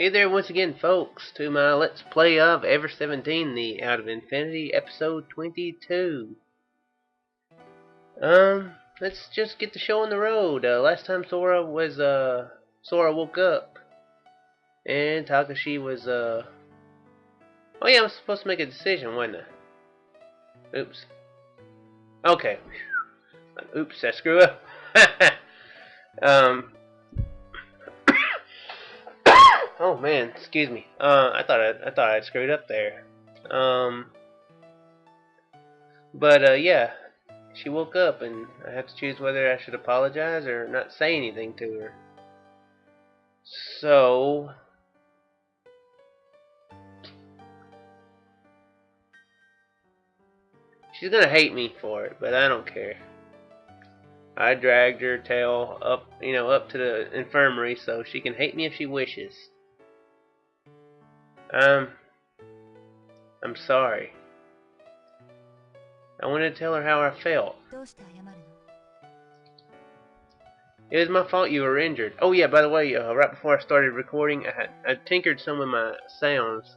Hey there once again, folks, to my Let's Play of Ever17, the Out of Infinity, episode 22. Let's just get the show on the road. Last time Sora woke up, and Takashi was, oh yeah, I was supposed to make a decision, wasn't I? Oops. Okay. Oops, I screw up. Oh man, excuse me. I thought I'd screwed up there. Yeah, she woke up and I have to choose whether I should apologize or not say anything to her. So she's gonna hate me for it, but I don't care. I dragged her tail up, up to the infirmary so she can hate me if she wishes. I'm sorry. I wanted to tell her how I felt. It was my fault you were injured. Oh yeah, by the way, right before I started recording, I tinkered some of my sounds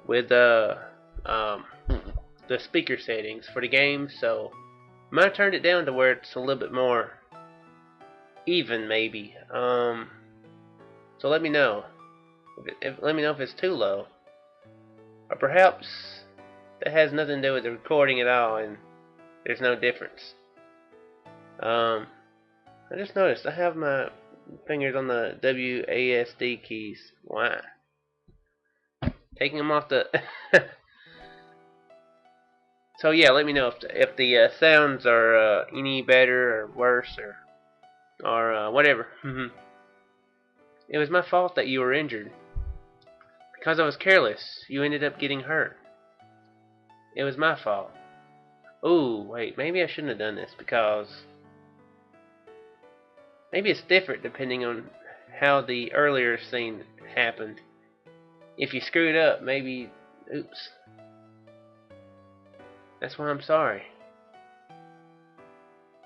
with the speaker settings for the game, so I might have turned it down to where it's a little bit more even, maybe. So let me know. Let me know if it's too low, or perhaps that has nothing to do with the recording at all, and there's no difference. I just noticed I have my fingers on the WASD keys. Why? Taking them off the. So yeah, let me know if the sounds are any better or worse or whatever. It was my fault that you were injured. Because I was careless, you ended up getting hurt. It was my fault. Ooh, wait, maybe I shouldn't have done this because maybe it's different depending on how the earlier scene happened. If you screwed up, maybe, oops. That's why I'm sorry.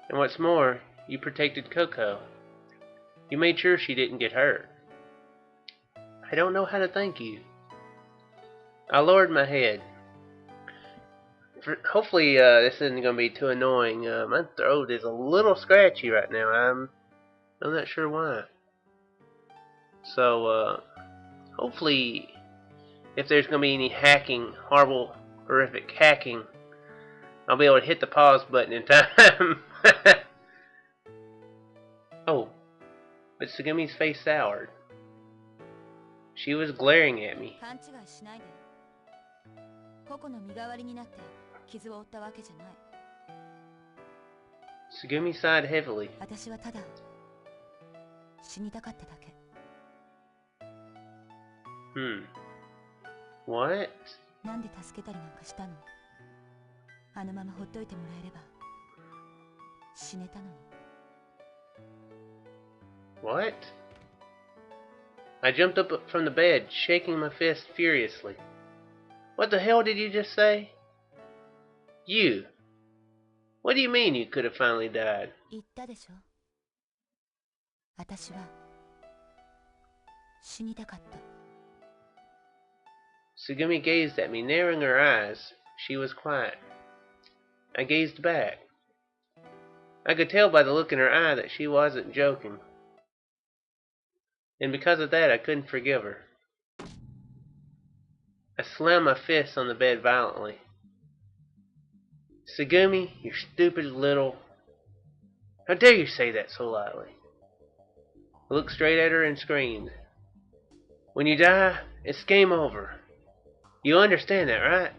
And what's more, you protected Coco. You made sure she didn't get hurt. I don't know how to thank you. I lowered my head. Hopefully this isn't going to be too annoying. My throat is a little scratchy right now. I'm not sure why. So hopefully if there's going to be any hacking, horrific hacking, I'll be able to hit the pause button in time. Oh, but Tsugumi's face soured. She was glaring at me. Tsugumi sighed heavily. What? What? I jumped up from the bed, shaking my fist furiously. What the hell did you just say? You! What do you mean you could have finally died? Tsugumi gazed at me, narrowing her eyes. She was quiet. I gazed back. I could tell by the look in her eye that she wasn't joking. And because of that, I couldn't forgive her. I slammed my fists on the bed violently. Tsugumi, you stupid little... How dare you say that so loudly? I looked straight at her and screamed. When you die, it's game over. You understand that, right?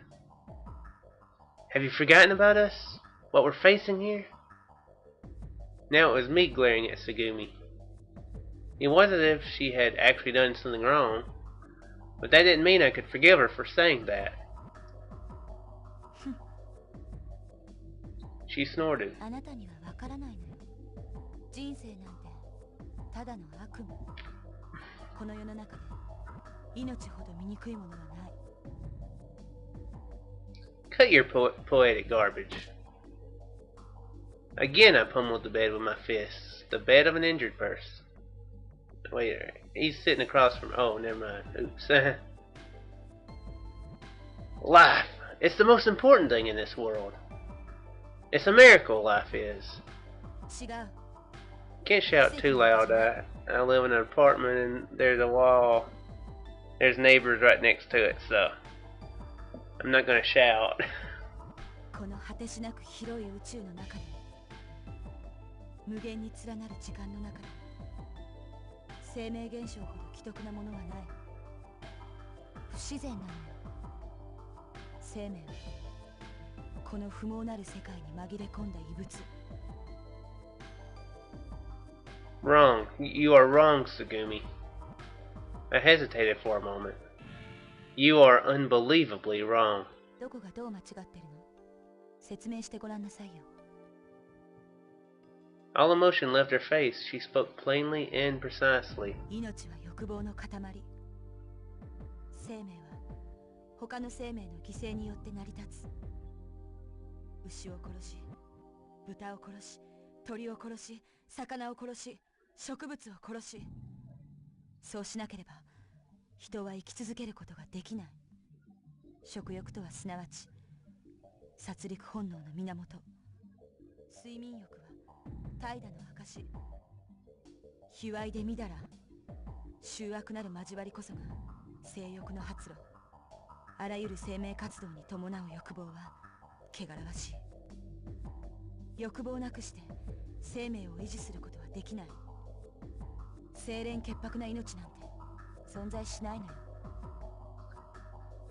Have you forgotten about us? What we're facing here? Now it was me glaring at Tsugumi. It wasn't as if she had actually done something wrong, but that didn't mean I could forgive her for saying that. She snorted. Cut your poetic garbage. Again I pummeled the bed with my fists, the bed of an injured person. Wait, he's sitting across from. Oh, never mind. Oops. Life. It's the most important thing in this world. It's a miracle, life is. Can't shout too loud. I live in an apartment and there's a wall. There's neighbors right next to it, so I'm not gonna shout. この果てしなく広い宇宙の中で無限に連なる時間の中で生命現象ほど奇特なものはない。不自然なのよ。生命はこの不毛なる世界に紛れ込んだ異物。Wrong. You are wrong, Tsugumi. I hesitated for a moment. You are unbelievably wrong. どこがどう間違ってるの？説明してごらんなさいよ。All emotion left her face. She spoke plainly and precisely. 命は欲望の塊。生命は他の生命の犠牲によって成り立つ。牛を殺し、豚を殺し、鳥を殺し、魚を殺し、植物を殺し。そうしなければ人は生き続けることができない。食欲とはすなわち殺戮本能の源。睡眠欲は怠惰の証。卑猥でみだら醜悪なる交わりこそが性欲の発露。あらゆる生命活動に伴う欲望は汚らわしい。欲望なくして生命を維持することはできない。清廉潔白な命なんて存在しないのよ。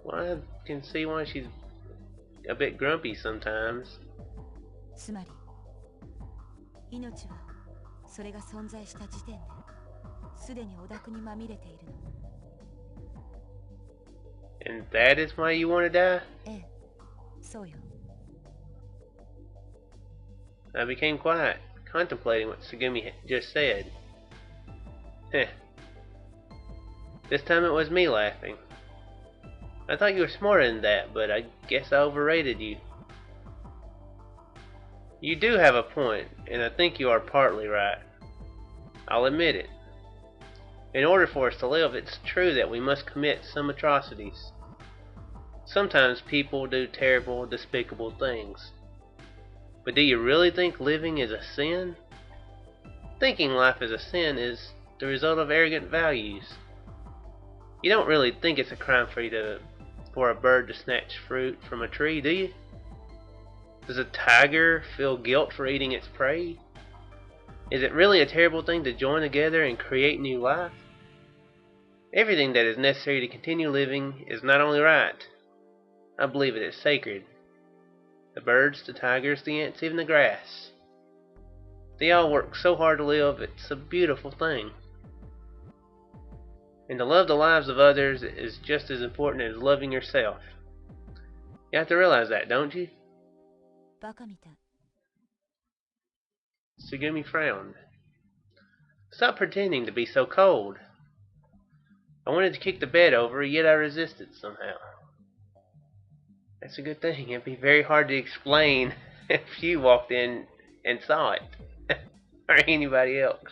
Well, I can see why she's a bit grumpy sometimes. つまり命はそれが存在した時点ですでに汚濁にまみれているの。And that is why you want to die? ええ、そうよ。I became quiet, contemplating what Tsugumi just said. This time it was me laughing. I thought you were smarter than that, but I guess I overrated you. You do have a point, and I think you are partly right. I'll admit it. In order for us to live, it's true that we must commit some atrocities. Sometimes people do terrible, despicable things. But do you really think living is a sin? Thinking life is a sin is the result of arrogant values. You don't really think it's a crime for a bird to snatch fruit from a tree, do you? Does a tiger feel guilt for eating its prey? Is it really a terrible thing to join together and create new life? Everything that is necessary to continue living is not only right, I believe it is sacred. The birds, the tigers, the ants, even the grass. They all work so hard to live, it's a beautiful thing. And to love the lives of others is just as important as loving yourself. You have to realize that, don't you? バカみたい。Tsugumi frowned. Stop pretending to be so cold. I wanted to kick the bed over, yet I resisted somehow. That's a good thing. It'd be very hard to explain if you walked in and saw it. Or anybody else.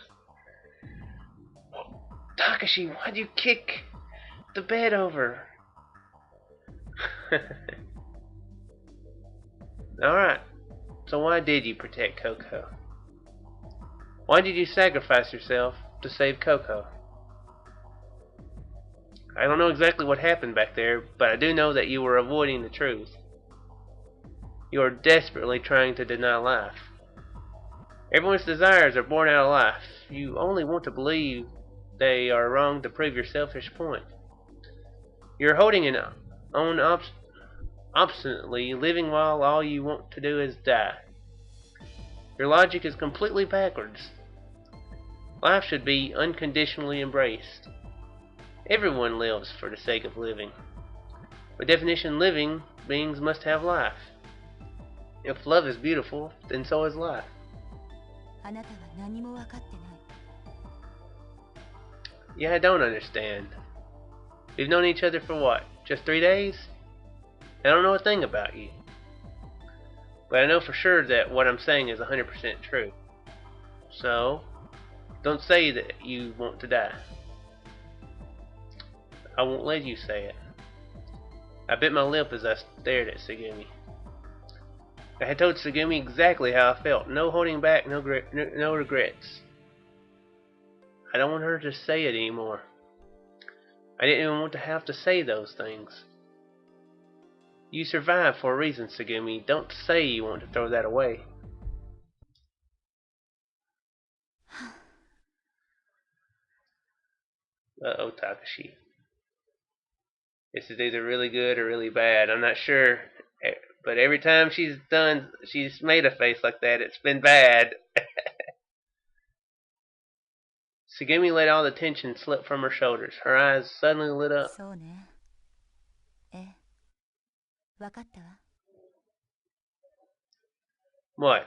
Takashi, why'd you kick the bed over? Alright, so why did you protect Coco? Why did you sacrifice yourself to save Coco? I don't know exactly what happened back there, but I do know that you were avoiding the truth. You are desperately trying to deny life. Everyone's desires are born out of life. You only want to believe they are wrong to prove your selfish point. You're holding on obstinately, living while all you want to do is die. Your logic is completely backwards. Life should be unconditionally embraced. Everyone lives for the sake of living. By definition, living beings must have life. If love is beautiful, then so is life. あなたは何も分かってない。Yeah, I don't understand. We've known each other for what? Just 3 days? I don't know a thing about you. But I know for sure that what I'm saying is 100% true. So, Don't say that you want to die. I won't let you say it. I bit my lip as I stared at Tsugumi. I had told Tsugumi exactly how I felt. No holding back, no regrets. I don't want her to say it anymore. I didn't even want to have to say those things. You survived for a reason, Tsugumi. Don't say you want to throw that away. Uh-oh, Takashi. This is either really good or really bad. I'm not sure. But every time she's made a face like that, it's been bad. Tsugumi let all the tension slip from her shoulders. Her eyes suddenly lit up. What?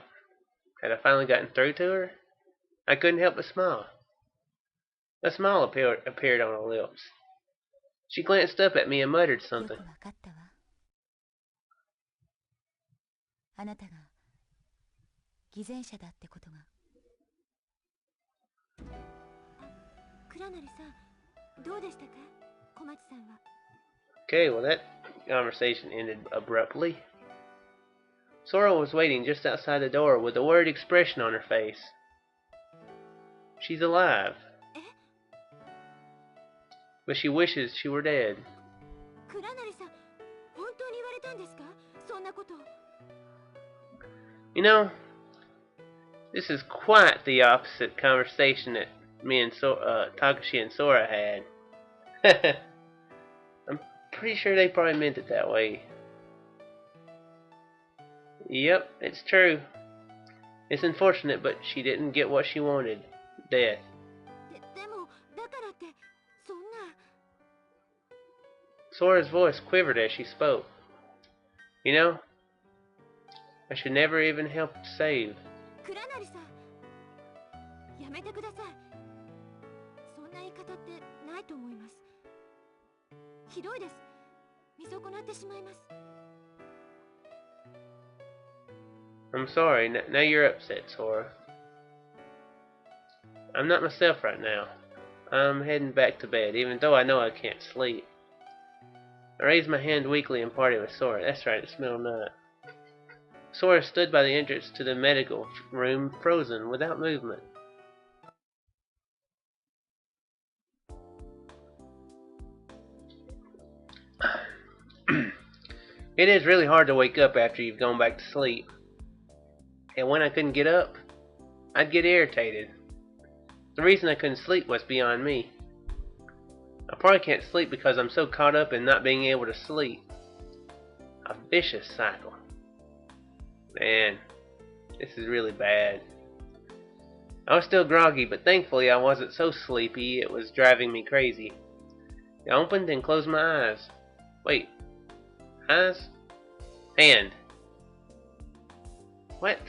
Had I finally gotten through to her? I couldn't help but smile. A smile appeared on her lips. She glanced up at me and muttered something. Okay, well that conversation ended abruptly. Sora was waiting just outside the door with a worried expression on her face. She's alive. But she wishes she were dead. You know, this is quite the opposite conversation that me and Takashi and Sora had. I'm pretty sure they probably meant it that way. Yep, it's true. It's unfortunate, but she didn't get what she wanted. Death. Sora's voice quivered as she spoke. You know, I should never even help to save. I'm sorry, now you're upset, Sora. I'm not myself right now. I'm heading back to bed, even though I know I can't sleep. I raised my hand weakly and parted with Sora. That's right, it smelled nut. Sora stood by the entrance to the medical room, frozen, without movement. It is really hard to wake up after you've gone back to sleep. And when I couldn't get up, I'd get irritated. The reason I couldn't sleep was beyond me. I probably can't sleep because I'm so caught up in not being able to sleep. A vicious cycle. Man, this is really bad. I was still groggy, but thankfully I wasn't so sleepy it was driving me crazy. I opened and closed my eyes. Wait. Eyes? Hand. What?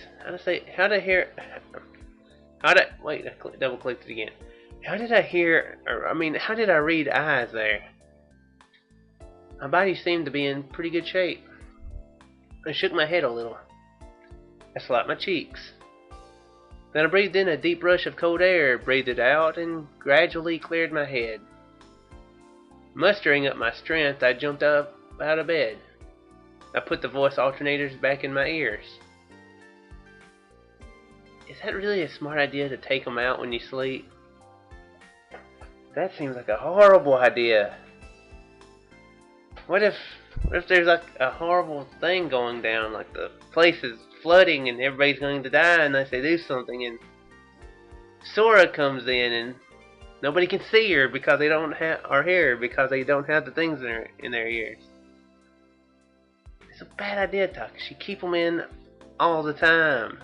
Wait, I double clicked it again. How did I read eyes there? My body seemed to be in pretty good shape. I shook my head a little. I slapped my cheeks. Then I breathed in a deep rush of cold air, breathed it out, and gradually cleared my head. Mustering up my strength, I jumped up out of bed. I put the voice alternators back in my ears. Is that really a smart idea to take them out when you sleep? That seems like a horrible idea. What if there's like a horrible thing going down, like the place is flooding and everybody's going to die unless they do something, and Sora comes in and nobody can see her because they don't have the things in their ears. It's a bad idea, Takashi. Keep them in all the time.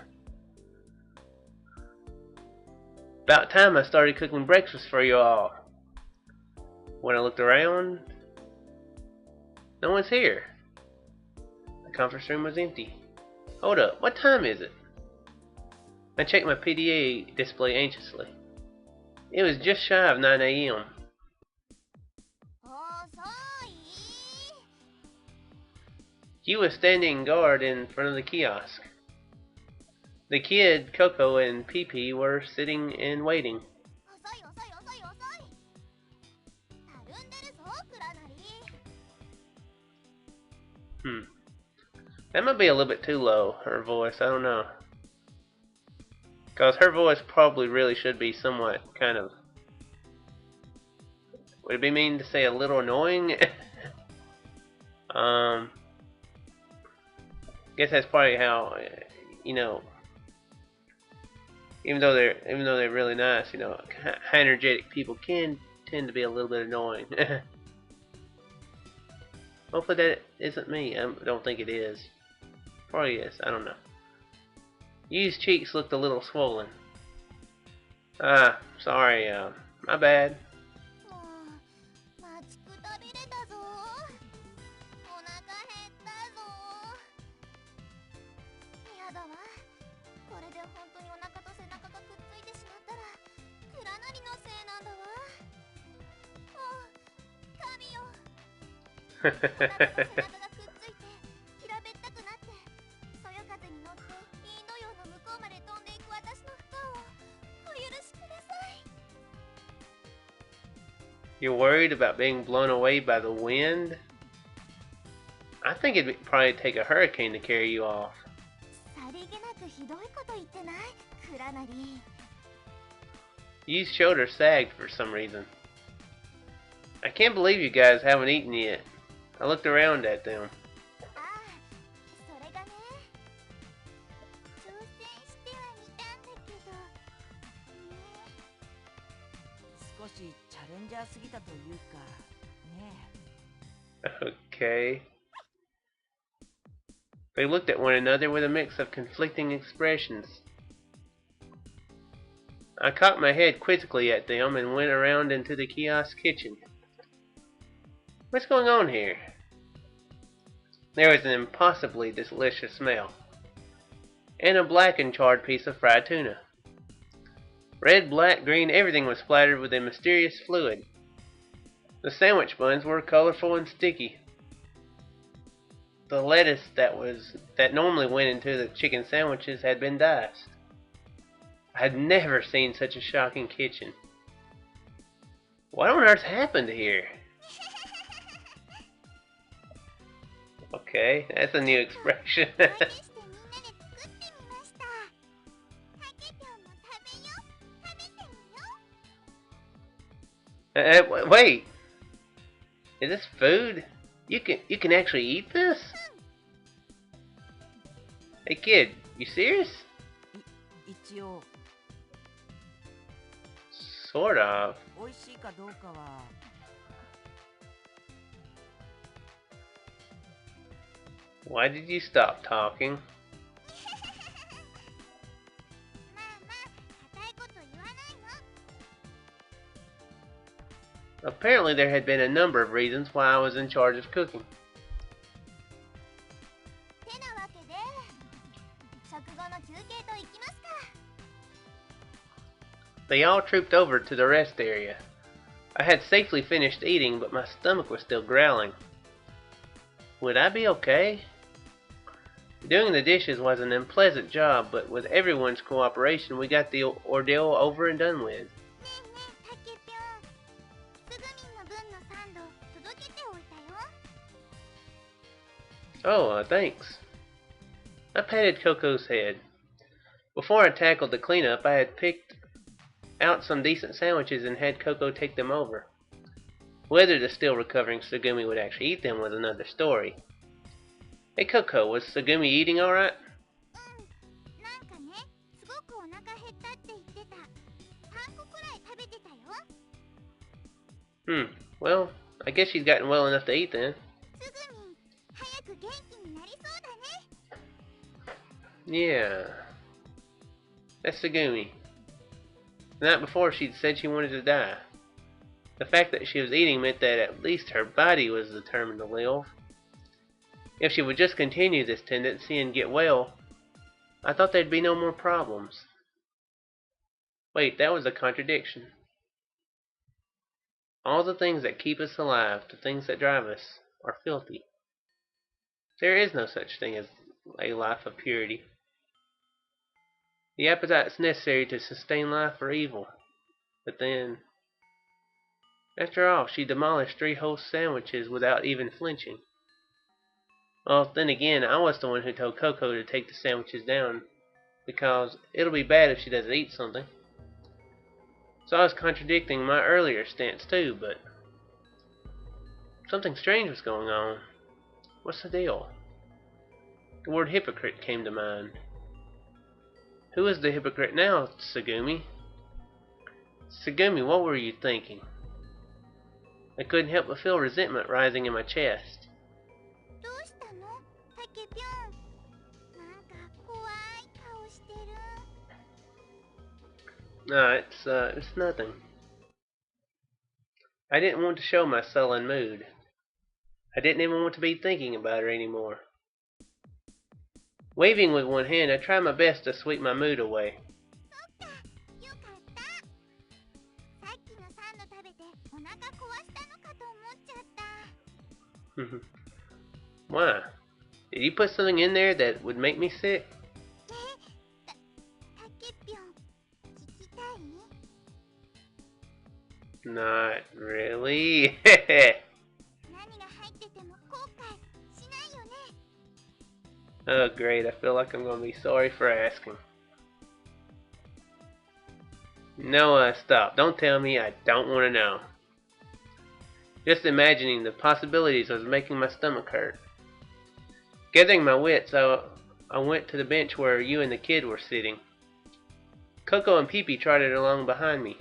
About time I started cooking breakfast for you all. When I looked around, no one's here. The conference room was empty. Hold up, what time is it? I checked my PDA display anxiously. It was just shy of 9 a.m. You was standing guard in front of the kiosk. The kid, Coco, and Pee Pee were sitting and waiting. That might be a little bit too low, her voice, I don't know. Because her voice probably really should be somewhat kind of... Would it be mean to say a little annoying? Guess that's probably how, you know, even though they're really nice, you know, high energetic people can tend to be a little bit annoying. Hopefully that isn't me. I don't think it is. Probably is. I don't know. Yu's cheeks looked a little swollen. Sorry. My bad. You're worried about being blown away by the wind? I think it'd probably take a hurricane to carry you off. Yu's shoulder sagged for some reason. I can't believe you guys haven't eaten yet. I looked around at them. Okay. They looked at one another with a mix of conflicting expressions. I cocked my head quizzically at them and went around into the kiosk kitchen. What's going on here? There was an impossibly delicious smell, and a black and charred piece of fried tuna. Red, black, green, everything was splattered with a mysterious fluid. The sandwich buns were colorful and sticky. The lettuce that normally went into the chicken sandwiches had been diced. I had never seen such a shocking kitchen. What on earth happened here? Okay, that's a new expression. Wait, is this food? You can actually eat this? Hey kid, you serious? Sort of. Why did you stop talking? Apparently there had been a number of reasons why I was in charge of cooking. They all trooped over to the rest area. I had safely finished eating, but my stomach was still growling. Would I be okay? Doing the dishes was an unpleasant job, but with everyone's cooperation, we got the ordeal over and done with. Oh, thanks. I patted Coco's head. Before I tackled the cleanup, I had picked out some decent sandwiches and had Coco take them over. Whether the still recovering Tsugumi would actually eat them was another story. Hey Coco, was Tsugumi eating alright? Well, I guess she's gotten well enough to eat then. Yeah. That's Tsugumi. The night before she'd said she wanted to die. The fact that she was eating meant that at least her body was determined to live. If she would just continue this tendency and get well, I thought there'd be no more problems. Wait, that was a contradiction. All the things that keep us alive, the things that drive us, are filthy. There is no such thing as a life of purity. The appetite's necessary to sustain life or evil. But then, after all, she demolished 3 whole sandwiches without even flinching. Well, then again, I was the one who told Coco to take the sandwiches down, because it'll be bad if she doesn't eat something. So I was contradicting my earlier stance too, but something strange was going on. What's the deal? The word hypocrite came to mind. Who is the hypocrite now, Tsugumi? Tsugumi, what were you thinking? I couldn't help but feel resentment rising in my chest. No, it's nothing. I didn't want to show my sullen mood. I didn't even want to be thinking about her anymore. Waving with one hand, I tried my best to sweep my mood away. Why? Did you put something in there that would make me sick? Not really. Oh great, I feel like I'm going to be sorry for asking. No, stop. Don't tell me. I don't want to know. Just imagining the possibilities was making my stomach hurt. Gathering my wits, I went to the bench where you and the kid were sitting. Coco and Pee-Pee trotted along behind me.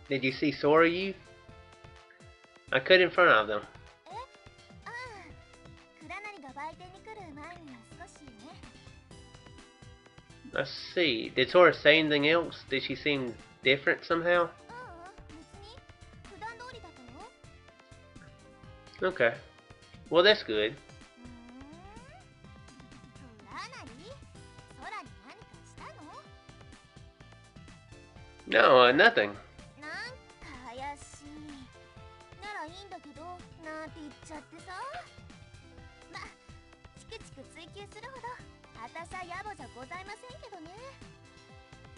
Did you see Soryu? I could in front of them. I see. Did Sora say anything else? Did she seem different somehow? Okay. Well, that's good. No, nothing.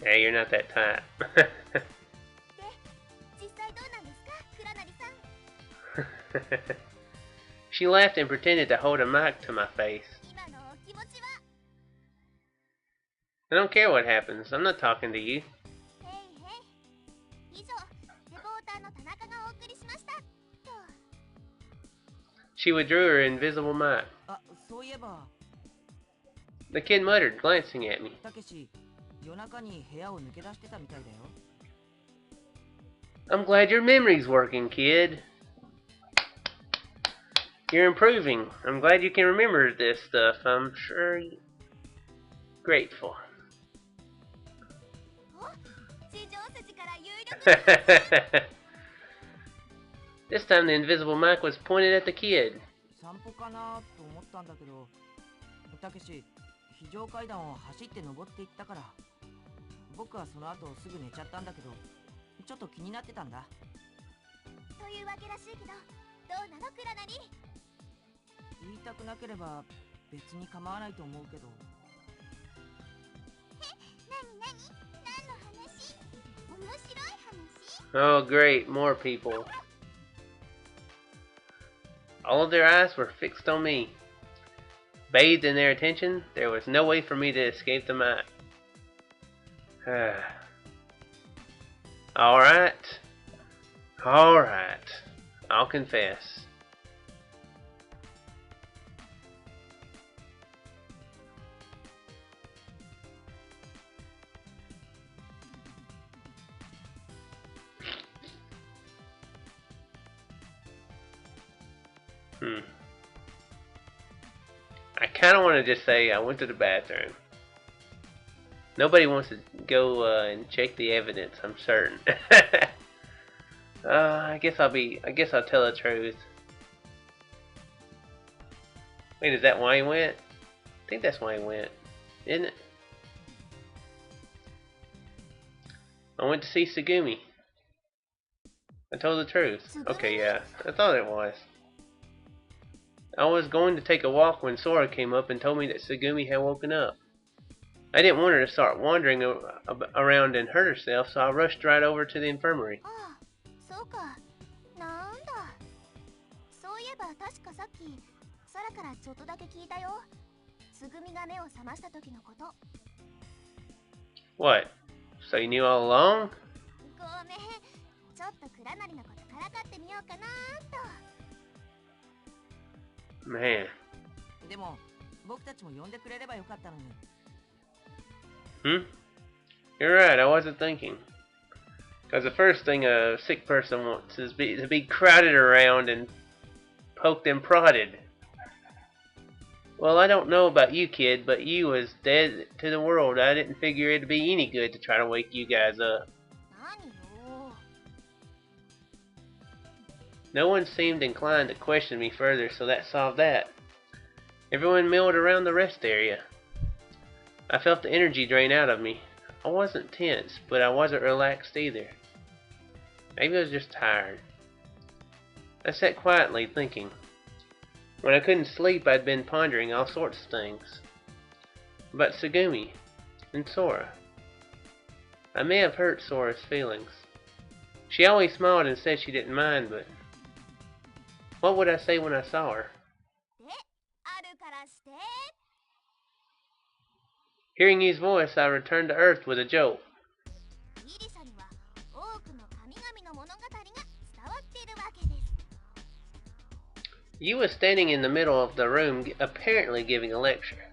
Yeah, you're not that type. She laughed and pretended to hold a mic to my face. I don't care what happens. I'm not talking to you. She withdrew her invisible mic. The kid muttered, glancing at me. I'm glad your memory's working, kid. You're improving. I'm glad you can remember this stuff. I'm sure you're grateful. This time the invisible mic was pointed at the kid. Oh great, more people. All of their eyes were fixed on me. Bathed in their attention, there was no way for me to escape the mic. Alright. Alright. I'll confess. I kind of want to just say I went to the bathroom. Nobody wants to go and check the evidence, I'm certain. I guess I'll tell the truth. Wait, is that why he went? I think that's why he went, isn't it? I went to see Tsugumi. I told the truth. Okay, yeah, I thought it was. I was going to take a walk when Sora came up and told me that Tsugumi had woken up. I didn't want her to start wandering around and hurt herself, so I rushed right over to the infirmary. What? So you knew all along? Man. You're right, I wasn't thinking. Because the first thing a sick person wants is to be crowded around and poked and prodded. Well, I don't know about you, kid, but you was dead to the world. I didn't figure it'd be any good to try to wake you guys up. No one seemed inclined to question me further, so that solved that. Everyone milled around the rest area. I felt the energy drain out of me. I wasn't tense, but I wasn't relaxed either. Maybe I was just tired. I sat quietly thinking. When I couldn't sleep, I'd been pondering all sorts of things. About Tsugumi and Sora. I may have hurt Sora's feelings. She always smiled and said she didn't mind, but what would I say when I saw her? Hearing his voice, I returned to Earth with a jolt. You was standing in the middle of the room, apparently giving a lecture.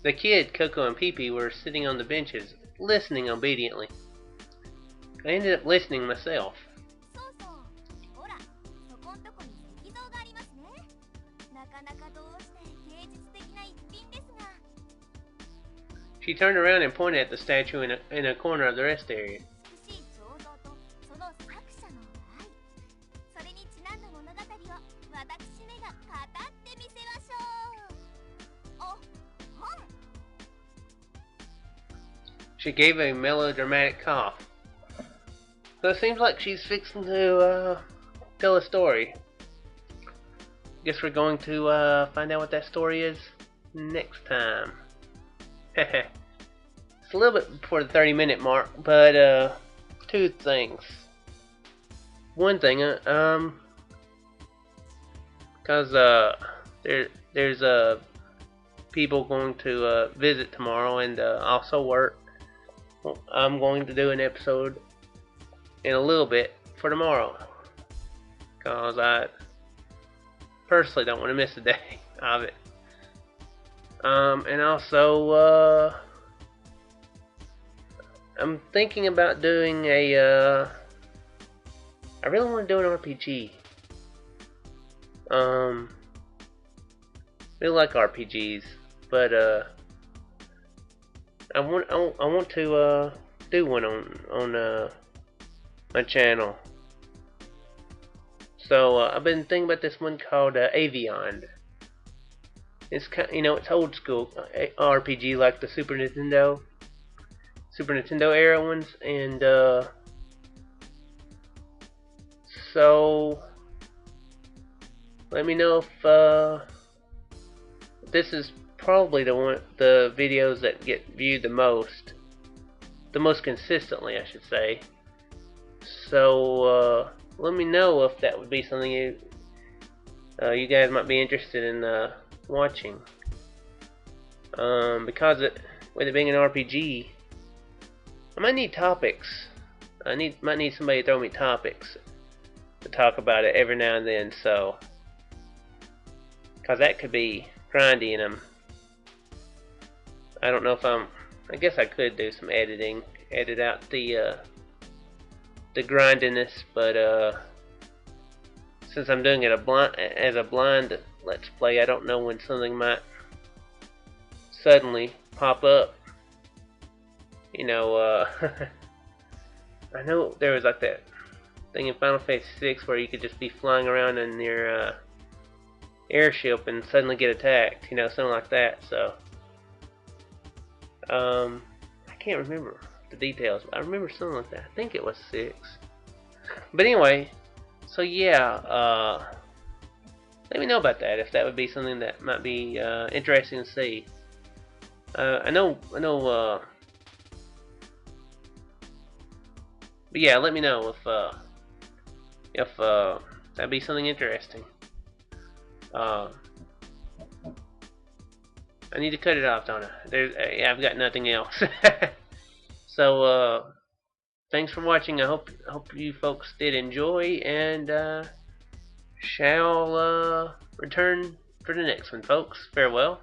The kid, Coco, and Pee-Pee were sitting on the benches, listening obediently. I ended up listening myself. She turned around and pointed at the statue in a corner of the rest area. She gave a melodramatic cough. So it seems like she's fixing to tell a story. Guess we're going to find out what that story is next time. It's a little bit before the 30-minute mark, but two things. One thing, because there's people going to visit tomorrow and also work. I'm going to do an episode in a little bit for tomorrow, because I personally don't want to miss a day of it. And also, I'm thinking about doing a, I really want to do an RPG. Really like RPGs, but I want to do one on my channel. So I've been thinking about this one called Avion. It's it's old school RPG like the Super Nintendo era ones, and so let me know if this is probably the videos that get viewed the most consistently, I should say. So let me know if that would be something you guys might be interested in watching. Because with it being an RPG, I might need topics. Might need somebody to throw me topics to talk about it every now and then. So, because that could be grindy, and I don't know if I guess I could do some editing, edit out the grindiness, but since I'm doing it as a blind Let's Play, I don't know when something might suddenly pop up. I know there was like that thing in Final Fantasy VI where you could just be flying around in your airship and suddenly get attacked, something like that. So I can't remember the details, but I remember something like that. I think it was 6. But anyway, so yeah, let me know about that if that would be something that might be interesting to see. I know. But yeah, let me know if that'd be something interesting. I need to cut it off, don't I? I've got nothing else. So thanks for watching. I hope you folks did enjoy, and shall return for the next one, folks. Farewell.